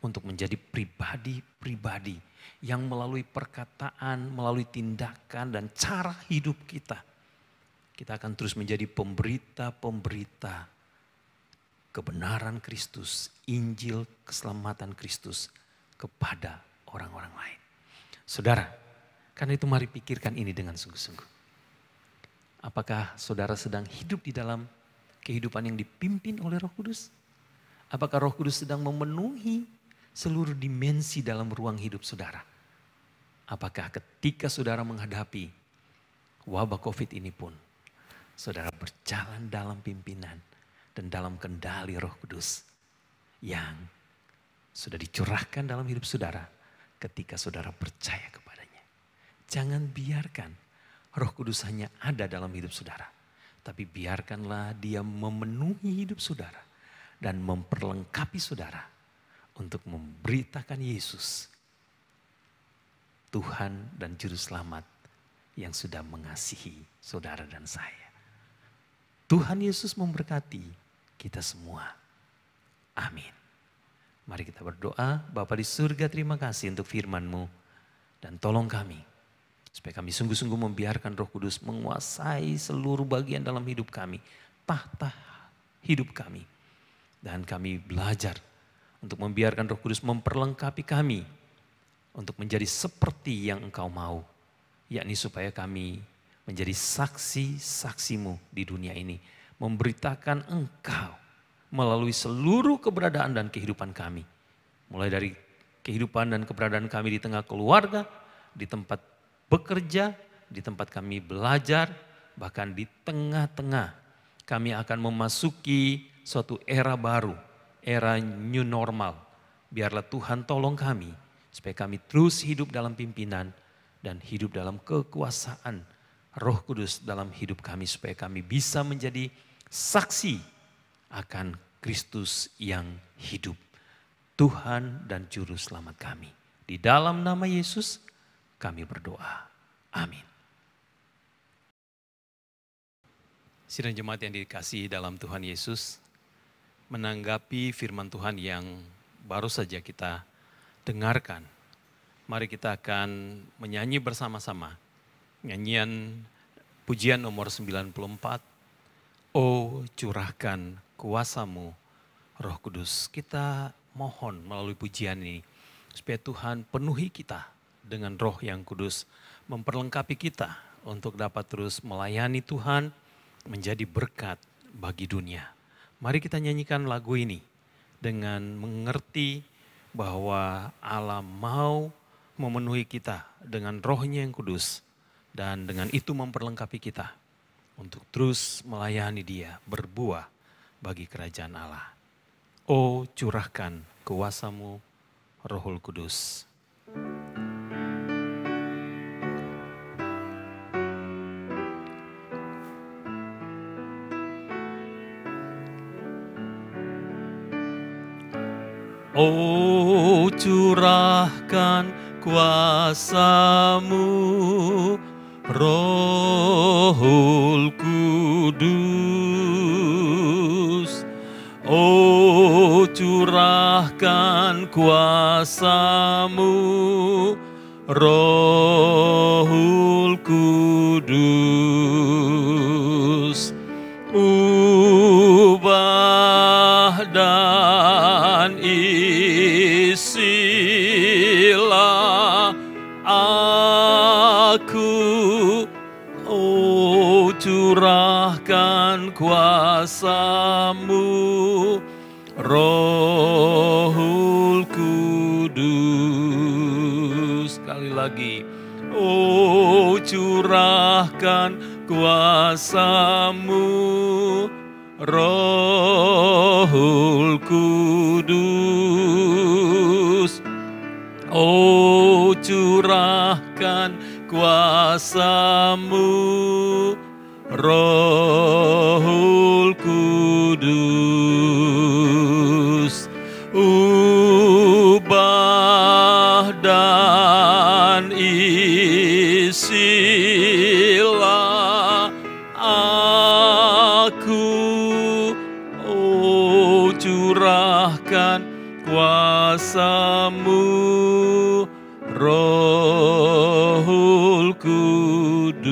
untuk menjadi pribadi-pribadi yang melalui perkataan, melalui tindakan dan cara hidup kita akan terus menjadi pemberita-pemberita kebenaran Kristus, Injil keselamatan Kristus kepada orang-orang lain. Saudara, karena itu mari pikirkan ini dengan sungguh-sungguh. Apakah saudara sedang hidup di dalam kehidupan yang dipimpin oleh Roh Kudus? Apakah Roh Kudus sedang memenuhi seluruh dimensi dalam ruang hidup saudara? Apakah ketika saudara menghadapi wabah COVID ini pun, saudara berjalan dalam pimpinan dan dalam kendali Roh Kudus yang sudah dicurahkan dalam hidup saudara ketika saudara percaya kepadanya? Jangan biarkan Roh Kudus hanya ada dalam hidup saudara, tapi biarkanlah dia memenuhi hidup saudara dan memperlengkapi saudara untuk memberitakan Yesus, Tuhan dan Juru Selamat yang sudah mengasihi saudara dan saya. Tuhan Yesus memberkati kita semua. Amin. Mari kita berdoa. Bapa di surga, terima kasih untuk firman-Mu. Dan tolong kami, supaya kami sungguh-sungguh membiarkan Roh Kudus menguasai seluruh bagian dalam hidup kami. Tahta hidup kami. Dan kami belajar untuk membiarkan Roh Kudus memperlengkapi kami untuk menjadi seperti yang Engkau mau, yakni supaya kami menjadi saksi-saksi-Mu di dunia ini, memberitakan Engkau melalui seluruh keberadaan dan kehidupan kami, mulai dari kehidupan dan keberadaan kami di tengah keluarga, di tempat bekerja, di tempat kami belajar, bahkan di tengah-tengah kami akan memasuki suatu era baru, era new normal. Biarlah Tuhan tolong kami supaya kami terus hidup dalam pimpinan dan hidup dalam kekuasaan Roh Kudus dalam hidup kami, supaya kami bisa menjadi saksi akan Kristus yang hidup, Tuhan dan Juru Selamat kami. Di dalam nama Yesus kami berdoa. Amin. Sidang jemaat yang dikasihi dalam Tuhan Yesus, menanggapi firman Tuhan yang baru saja kita dengarkan, mari kita akan menyanyi bersama-sama nyanyian pujian nomor 94, "Oh curahkan kuasa-Mu Roh Kudus." Kita mohon melalui pujian ini supaya Tuhan penuhi kita dengan Roh yang kudus, memperlengkapi kita untuk dapat terus melayani Tuhan, menjadi berkat bagi dunia. Mari kita nyanyikan lagu ini dengan mengerti bahwa Allah mau memenuhi kita dengan Roh-Nya yang kudus, dan dengan itu memperlengkapi kita untuk terus melayani Dia, berbuah bagi kerajaan Allah. Oh curahkan kuasa-Mu Rohul Kudus. Oh curahkan kuasa-Mu Rohul Kudus. Oh curahkan kuasa-Mu Rohul Kudus. Ubah isilah aku, oh curahkan kuasa-Mu, Rohul Kudus. Sekali lagi, oh curahkan kuasa-Mu, Rohul Kudus. Oh curahkan kuasa-Mu, Rohul Kudus. Ubah dan isilah aku, oh curahkan kuasa-Mu, Rohul Kudus.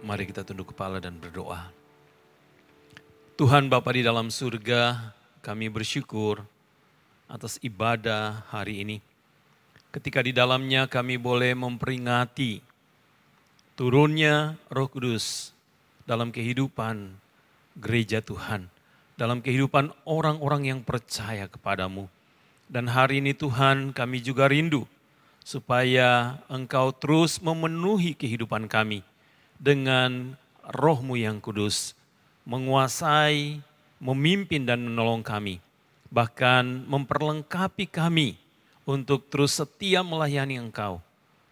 Mari kita tunduk kepala dan berdoa. Tuhan Bapa di dalam surga, kami bersyukur atas ibadah hari ini. Ketika di dalamnya kami boleh memperingati turunnya Roh Kudus dalam kehidupan gereja Tuhan, dalam kehidupan orang-orang yang percaya kepadamu. Dan hari ini Tuhan, kami juga rindu supaya Engkau terus memenuhi kehidupan kami dengan Roh-Mu yang kudus, menguasai, memimpin dan menolong kami, bahkan memperlengkapi kami untuk terus setia melayani Engkau.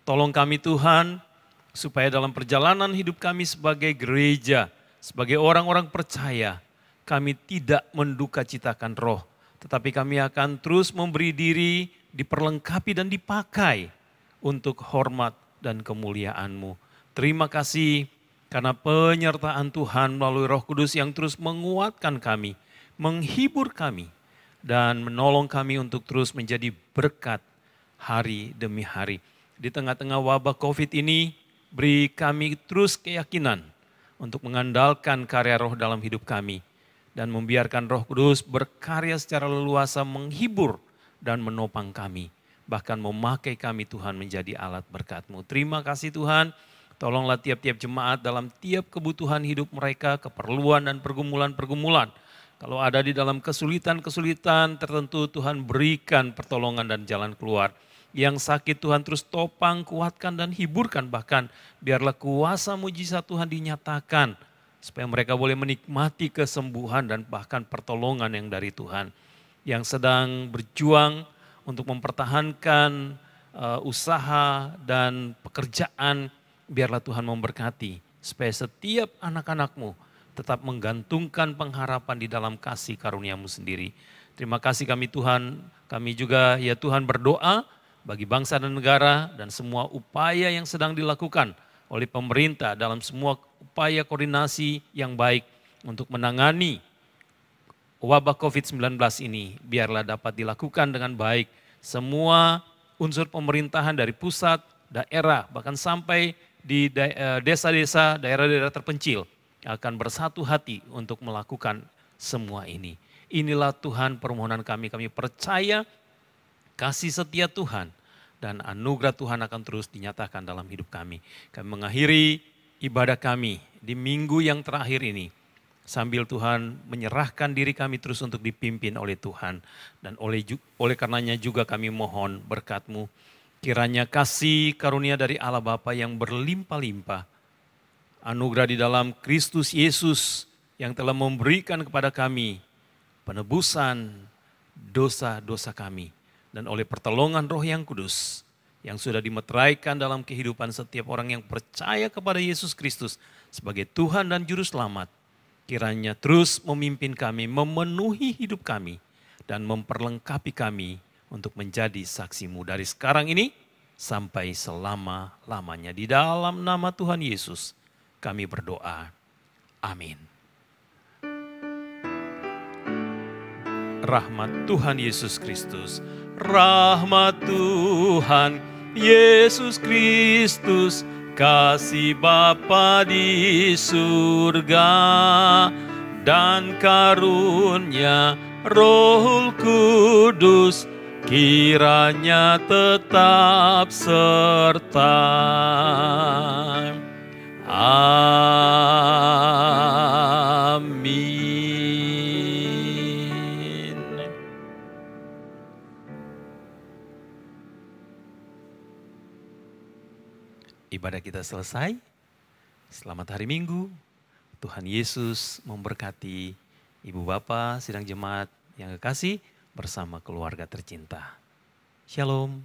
Tolong kami Tuhan, supaya dalam perjalanan hidup kami sebagai gereja, sebagai orang-orang percaya, kami tidak menduka-citakan roh, tetapi kami akan terus memberi diri, diperlengkapi dan dipakai untuk hormat dan kemuliaan-Mu. Terima kasih karena penyertaan Tuhan melalui Roh Kudus yang terus menguatkan kami, menghibur kami, dan menolong kami untuk terus menjadi berkat hari demi hari. Di tengah-tengah wabah COVID ini, beri kami terus keyakinan untuk mengandalkan karya Roh dalam hidup kami, dan membiarkan Roh Kudus berkarya secara leluasa menghibur dan menopang kami, bahkan memakai kami Tuhan menjadi alat berkat-Mu. Terima kasih Tuhan. Tolonglah tiap-tiap jemaat dalam tiap kebutuhan hidup mereka, keperluan dan pergumulan-pergumulan. Kalau ada di dalam kesulitan-kesulitan tertentu, Tuhan berikan pertolongan dan jalan keluar. Yang sakit Tuhan terus topang, kuatkan dan hiburkan. Bahkan biarlah kuasa mujizat Tuhan dinyatakan, supaya mereka boleh menikmati kesembuhan dan bahkan pertolongan yang dari Tuhan. Yang sedang berjuang untuk mempertahankan usaha dan pekerjaan, biarlah Tuhan memberkati, supaya setiap anak-anak-Mu tetap menggantungkan pengharapan di dalam kasih karunia-Mu sendiri. Terima kasih kami Tuhan, kami juga ya Tuhan berdoa bagi bangsa dan negara dan semua upaya yang sedang dilakukan oleh pemerintah dalam semua upaya koordinasi yang baik untuk menangani wabah COVID-19 ini. Biarlah dapat dilakukan dengan baik. Semua unsur pemerintahan dari pusat, daerah, bahkan sampai di desa-desa, daerah-daerah terpencil akan bersatu hati untuk melakukan semua ini. Inilah Tuhan permohonan kami, kami percaya kasih setia Tuhan dan anugerah Tuhan akan terus dinyatakan dalam hidup kami. Kami mengakhiri ibadah kami di minggu yang terakhir ini, sambil Tuhan menyerahkan diri kami terus untuk dipimpin oleh Tuhan. Dan oleh karenanya juga kami mohon berkat-Mu. Kiranya kasih karunia dari Allah Bapa yang berlimpah-limpah, anugerah di dalam Kristus Yesus yang telah memberikan kepada kami penebusan dosa-dosa kami, dan oleh pertolongan Roh yang kudus yang sudah dimeteraikan dalam kehidupan setiap orang yang percaya kepada Yesus Kristus sebagai Tuhan dan Juru Selamat, kiranya terus memimpin kami, memenuhi hidup kami, dan memperlengkapi kami untuk menjadi saksi-Mu dari sekarang ini sampai selama-lamanya. Di dalam nama Tuhan Yesus kami berdoa. Amin. Rahmat Tuhan Yesus Kristus, rahmat Tuhan Yesus Kristus, kasih Bapa di surga, dan karunia Roh Kudus kiranya tetap serta. Amin. Ibadah kita selesai. Selamat hari Minggu. Tuhan Yesus memberkati Ibu Bapa, sidang jemaat yang kekasih bersama keluarga tercinta. Shalom.